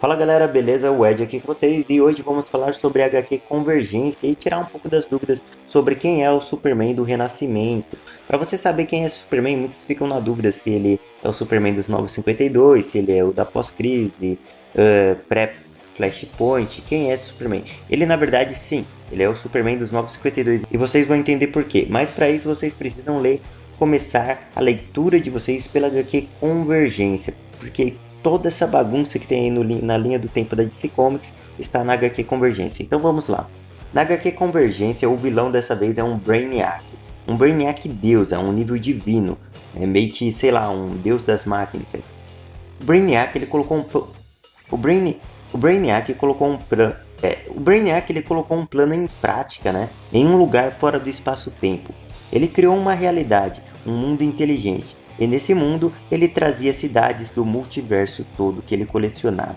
Fala galera, beleza? O Ed aqui com vocês e hoje vamos falar sobre a HQ Convergência e tirar um pouco das dúvidas sobre quem é o Superman do Renascimento. Para você saber quem é Superman, muitos ficam na dúvida se ele é o Superman dos Novos 52, se ele é o da pós-crise, pré-Flashpoint, quem é esse Superman? Ele na verdade sim, ele é o Superman dos Novos 52 e vocês vão entender por quê. Mas para isso vocês precisam começar a leitura de vocês pela HQ Convergência, porque toda essa bagunça que tem aí na linha do tempo da DC Comics está na HQ Convergência. Então vamos lá. Na HQ Convergência, o vilão dessa vez é um Brainiac. Um Brainiac deus, é um nível divino. É meio que, sei lá, um deus das máquinas. O Brainiac, ele colocou ele colocou um plano em prática, né? Em um lugar fora do espaço-tempo. Ele criou uma realidade, um mundo inteligente. E nesse mundo, ele trazia cidades do multiverso todo que ele colecionava.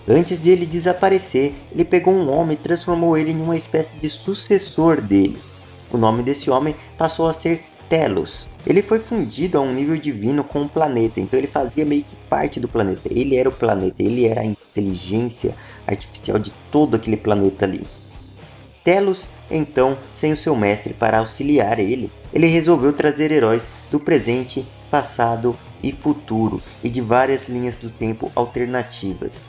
Antes de ele desaparecer, ele pegou um homem e transformou ele em uma espécie de sucessor dele. O nome desse homem passou a ser Telos. Ele foi fundido a um nível divino com o planeta, então ele fazia meio que parte do planeta. Ele era o planeta, ele era a inteligência artificial de todo aquele planeta ali. Telos, então, sem o seu mestre para auxiliar ele resolveu trazer heróis do presente, passado e futuro e de várias linhas do tempo alternativas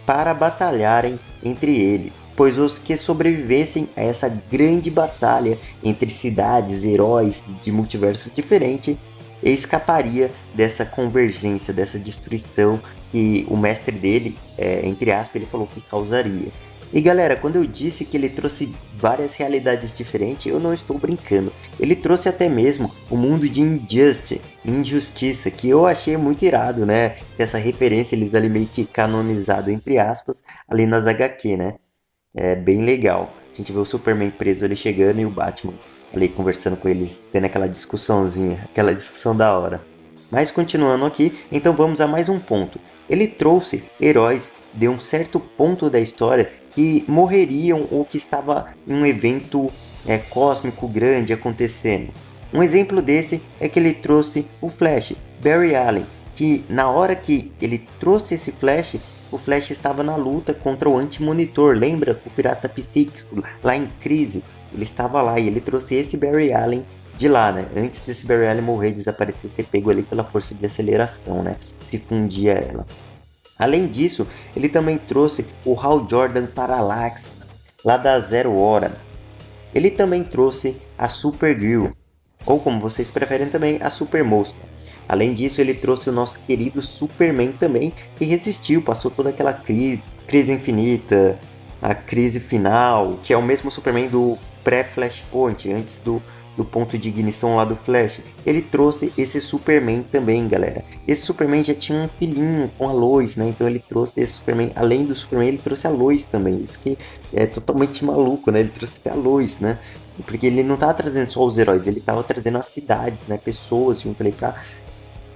para batalharem entre eles, pois os que sobrevivessem a essa grande batalha entre cidades, heróis de multiversos diferentes, escaparia dessa convergência, dessa destruição que o mestre dele, entre aspas, ele falou que causaria. E galera, quando eu disse que ele trouxe várias realidades diferentes, eu não estou brincando. Ele trouxe até mesmo o mundo de Injustiça, que eu achei muito irado, né? Ter essa referência, eles ali meio que canonizado, entre aspas, ali nas HQ, né? É bem legal. A gente vê o Superman preso ali chegando e o Batman ali conversando com eles, tendo aquela discussãozinha, aquela discussão da hora. Mas continuando aqui, então vamos a mais um ponto. Ele trouxe heróis de um certo ponto da história que morreriam ou que estava em um evento cósmico grande acontecendo. Um exemplo desse é que ele trouxe o Flash, Barry Allen, que na hora que ele trouxe esse Flash, o Flash estava na luta contra o Anti-Monitor, lembra? O Pirata Psíquico, lá em Crise, ele estava lá e ele trouxe esse Barry Allen de lá, né? Antes desse Barry Allen morrer, desaparecer, ser pego ali pela força de aceleração, né? Se fundia ela. Além disso, ele também trouxe o Hal Jordan Parallax, lá da Zero Hora. Ele também trouxe a Supergirl, ou como vocês preferem também, a Supermoça. Além disso, ele trouxe o nosso querido Superman também, que resistiu, passou toda aquela crise infinita, a crise final, que é o mesmo Superman do pré-Flashpoint, antes do ponto de ignição lá do Flash. Ele trouxe esse Superman também, galera. Esse Superman já tinha um filhinho com a Lois, né? Então ele trouxe esse Superman, além do Superman, ele trouxe a Lois também. Isso que é totalmente maluco, né? Ele trouxe até a Lois, né? Porque ele não tava trazendo só os heróis, ele tava trazendo as cidades, né? Pessoas junto ali pra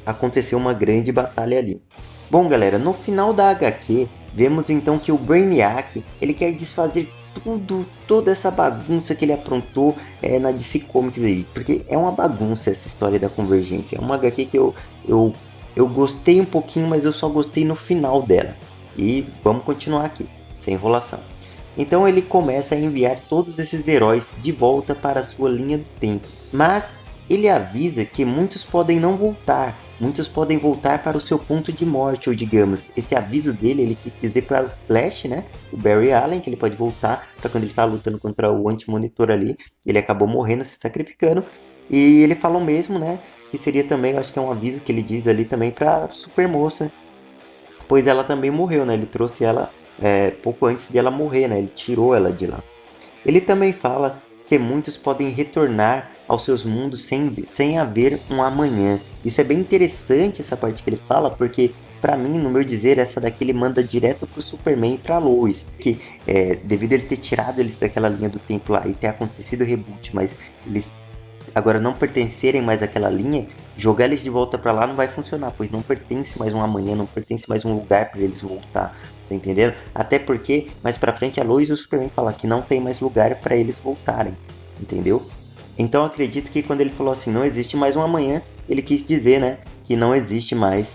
acontecer uma grande batalha ali. Bom, galera, no final da HQ, vemos então que o Brainiac, ele quer desfazer toda essa bagunça que ele aprontou na DC Comics aí, porque é uma bagunça essa história da Convergência. É uma HQ que eu gostei um pouquinho, mas eu só gostei no final dela. E vamos continuar aqui, sem enrolação. Então ele começa a enviar todos esses heróis de volta para a sua linha do tempo, mas ele avisa que muitos podem não voltar. Muitos podem voltar para o seu ponto de morte, ou digamos, esse aviso dele, ele quis dizer para o Flash, né? O Barry Allen, que ele pode voltar para quando ele está lutando contra o Anti-Monitor ali. Ele acabou morrendo, se sacrificando. E ele falou mesmo, né? Que seria também, eu acho que é um aviso que ele diz ali também para a Supermoça. Pois ela também morreu, né? Ele trouxe ela pouco antes de ela morrer, né? Ele tirou ela de lá. Ele também fala que muitos podem retornar aos seus mundos sem haver um amanhã. Isso é bem interessante essa parte que ele fala, porque para mim, no meu dizer, essa daqui ele manda direto pro Superman e pra Lois, que devido a ele ter tirado eles daquela linha do tempo lá e ter acontecido o reboot, mas eles agora não pertencerem mais àquela linha, jogar eles de volta para lá não vai funcionar, pois não pertence mais um amanhã, não pertence mais um lugar para eles voltar. Tá entendendo? Até porque mais pra frente a Lois e o Superman falam que não tem mais lugar para eles voltarem, entendeu? Então acredito que quando ele falou assim, não existe mais um amanhã, ele quis dizer, né, que não existe mais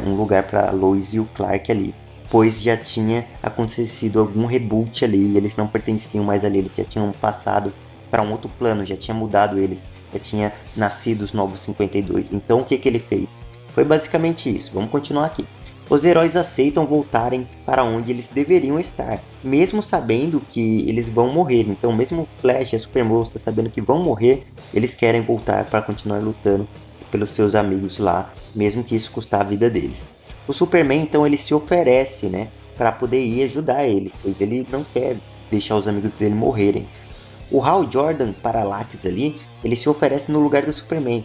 um lugar para Lois e o Clark ali. pois já tinha acontecido algum reboot ali, eles não pertenciam mais ali, eles já tinham passado para um outro plano, já tinha mudado eles, já tinha nascido os Novos 52. Então o que ele fez? Foi basicamente isso. Vamos continuar aqui. Os heróis aceitam voltarem para onde eles deveriam estar, mesmo sabendo que eles vão morrer. Então, mesmo o Flash e a Supermoça sabendo que vão morrer, eles querem voltar para continuar lutando pelos seus amigos lá, mesmo que isso custar a vida deles. O Superman, então, ele se oferece, né, para poder ir ajudar eles, pois ele não quer deixar os amigos dele morrerem. O Hal Jordan Parallax ali, ele se oferece no lugar do Superman,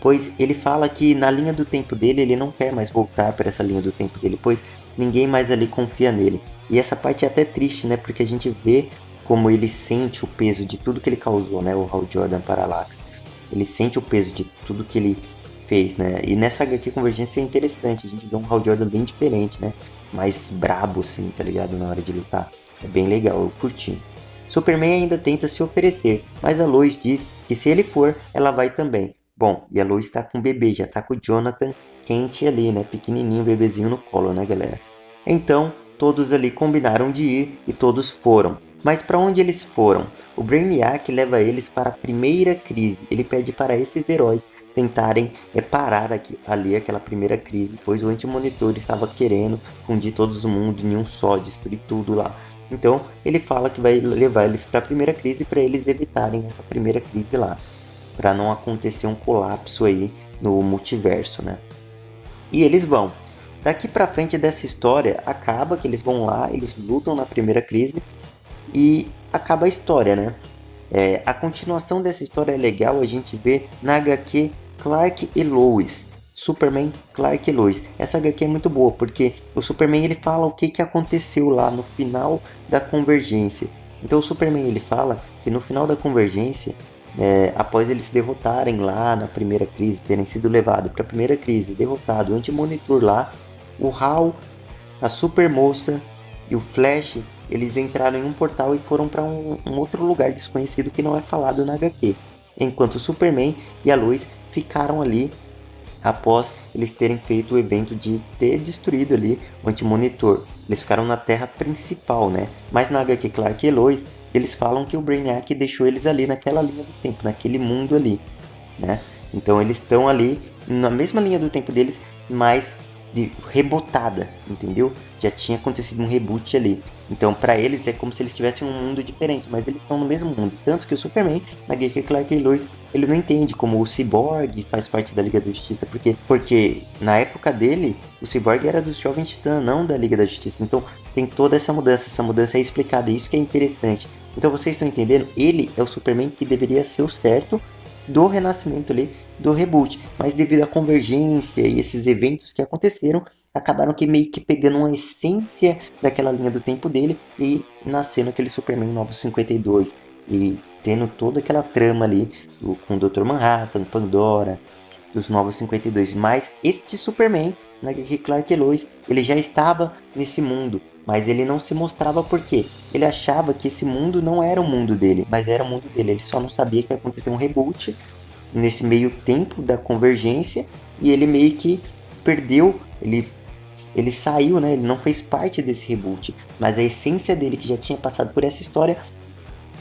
pois ele fala que na linha do tempo dele ele não quer mais voltar para essa linha do tempo dele, pois ninguém mais ali confia nele. E essa parte é até triste, né, porque a gente vê como ele sente o peso de tudo que ele causou, né, o Hal Jordan Parallax. Ele sente o peso de tudo que ele fez, né, e nessa HQ Convergência é interessante, a gente vê um Hal Jordan bem diferente, né, mais brabo assim, tá ligado, na hora de lutar. É bem legal, eu curti. Superman ainda tenta se oferecer, mas a Lois diz que se ele for, ela vai também. Bom, e a Lois tá com o bebê, já tá com o Jonathan quente ali, né? Pequenininho, bebezinho no colo, né, galera? Então, todos ali combinaram de ir e todos foram. Mas para onde eles foram? O Brainiac leva eles para a primeira crise. Ele pede para esses heróis tentarem parar ali aquela primeira crise, pois o Anti-Monitor estava querendo fundir todos o mundo em um só, destruir tudo lá. Então, ele fala que vai levar eles para a primeira crise para eles evitarem essa primeira crise lá, para não acontecer um colapso aí no multiverso, né? E eles vão. Daqui para frente dessa história, acaba que eles vão lá, eles lutam na primeira crise e acaba a história, né? A continuação dessa história é legal, a gente vê na HQ Clark e Lois. Superman, Clark e Lois. Essa HQ é muito boa, porque o Superman ele fala o que aconteceu lá no final da Convergência. Então o Superman ele fala que no final da Convergência, após eles derrotarem lá na primeira crise, terem sido levados para a primeira crise, derrotado o Anti-Monitor lá, o Hal, a Supermoça e o Flash, eles entraram em um portal e foram para um outro lugar desconhecido que não é falado na HQ. Enquanto o Superman e a Lois ficaram ali após eles terem feito o evento de ter destruído ali o Anti-Monitor. Eles ficaram na Terra principal, né? Mas na HQ Clark e Lois, eles falam que o Brainiac deixou eles ali naquela linha do tempo, naquele mundo ali, né? Então eles estão ali na mesma linha do tempo deles, mas rebotada, entendeu? Já tinha acontecido um reboot ali. Então para eles é como se eles tivessem um mundo diferente, mas eles estão no mesmo mundo. Tanto que o Superman, na HQ Clark e Lois, ele não entende como o Cyborg faz parte da Liga da Justiça, porque na época dele, o Cyborg era dos Jovens Titãs, não da Liga da Justiça. Então tem toda essa mudança é explicada, isso que é interessante. Então vocês estão entendendo? Ele é o Superman que deveria ser o certo do renascimento ali, do reboot, mas devido à convergência e esses eventos que aconteceram, acabaram que meio que pegando uma essência daquela linha do tempo dele e nascendo aquele Superman Novos 52 e tendo toda aquela trama ali com o Dr. Manhattan, Pandora, dos Novos 52. Mas este Superman, na Clark e Lois, ele já estava nesse mundo, mas ele não se mostrava porque ele achava que esse mundo não era o mundo dele, mas era o mundo dele. Ele só não sabia que ia acontecer um reboot nesse meio tempo da convergência e ele meio que perdeu, ele saiu, né? Ele não fez parte desse reboot, mas a essência dele que já tinha passado por essa história,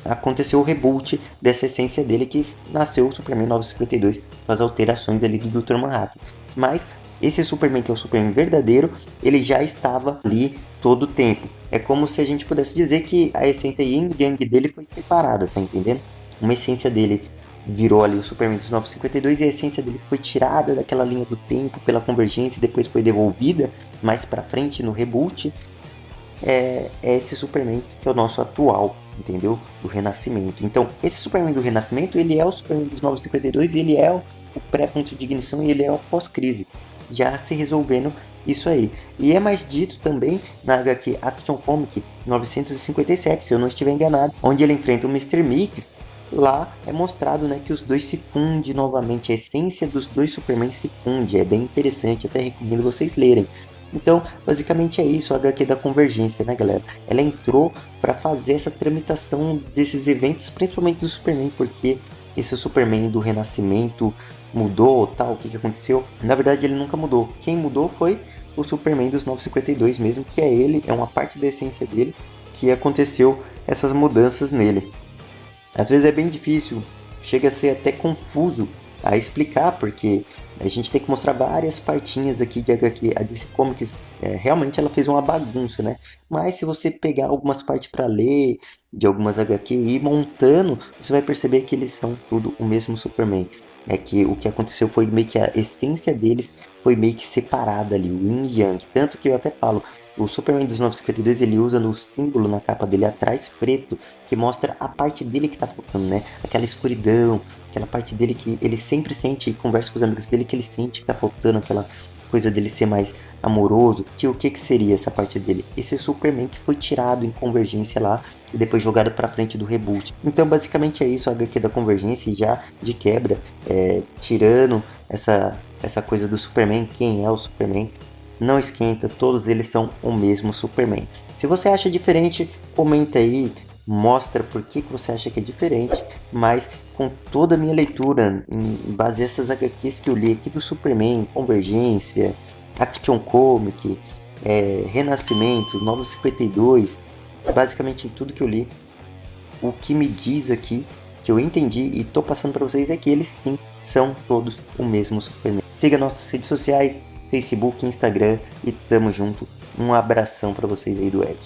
aconteceu o reboot dessa essência dele que nasceu o Superman 952 com as alterações ali do Dr. Manhattan. Mas esse Superman, que é o Superman verdadeiro, ele já estava ali todo o tempo. É como se a gente pudesse dizer que a essência Yin e Yang dele foi separada, tá entendendo? Uma essência dele virou ali o Superman dos 952 e a essência dele foi tirada daquela linha do tempo pela convergência e depois foi devolvida mais pra frente no reboot. É esse Superman que é o nosso atual, entendeu? Do Renascimento. Então, esse Superman do Renascimento, ele é o Superman dos 952 e ele é o pré-ponto de ignição e ele é o pós-crise, já se resolvendo isso aí. E é mais dito também na HQ Action Comic 957, se eu não estiver enganado, onde ele enfrenta o Mr. Mix. Lá é mostrado, né, que os dois se fundem novamente, a essência dos dois Superman se funde, é bem interessante, até recomendo vocês lerem. Então, basicamente é isso, a HQ da Convergência, né, galera? Ela entrou para fazer essa tramitação desses eventos, principalmente do Superman, porque esse Superman do Renascimento mudou, tal, o que aconteceu? Na verdade, ele nunca mudou. Quem mudou foi o Superman dos 952 mesmo, que é ele, é uma parte da essência dele, que aconteceu essas mudanças nele. Às vezes é bem difícil, chega a ser até confuso a explicar, porque a gente tem que mostrar várias partinhas aqui de HQ. A DC Comics, realmente ela fez uma bagunça, né? Mas se você pegar algumas partes para ler de algumas HQ e ir montando, você vai perceber que eles são tudo o mesmo Superman. É que o que aconteceu foi meio que a essência deles foi meio que separada ali, o Yin e Yang. Tanto que eu até falo, o Superman dos 952 ele usa no símbolo na capa dele atrás preto, que mostra a parte dele que tá faltando, né? Aquela escuridão, aquela parte dele que ele sempre sente e conversa com os amigos dele que ele sente que tá faltando, aquela coisa dele ser mais amoroso. Que o que seria essa parte dele? Esse Superman que foi tirado em Convergência lá e depois jogado pra frente do reboot. Então basicamente é isso a HQ da Convergência, e já de quebra, tirando essa coisa do Superman, quem é o Superman, não esquenta, todos eles são o mesmo Superman. Se você acha diferente, comenta aí, mostra por que você acha que é diferente, mas com toda a minha leitura, em base a essas HQs que eu li aqui do Superman, Convergência, Action Comic, Renascimento, Novos 52, basicamente em tudo que eu li, o que me diz aqui, que eu entendi e tô passando para vocês, é que eles sim são todos o mesmo Superman. Siga nossas redes sociais, Facebook, Instagram, e tamo junto. Um abração para vocês aí do Ed.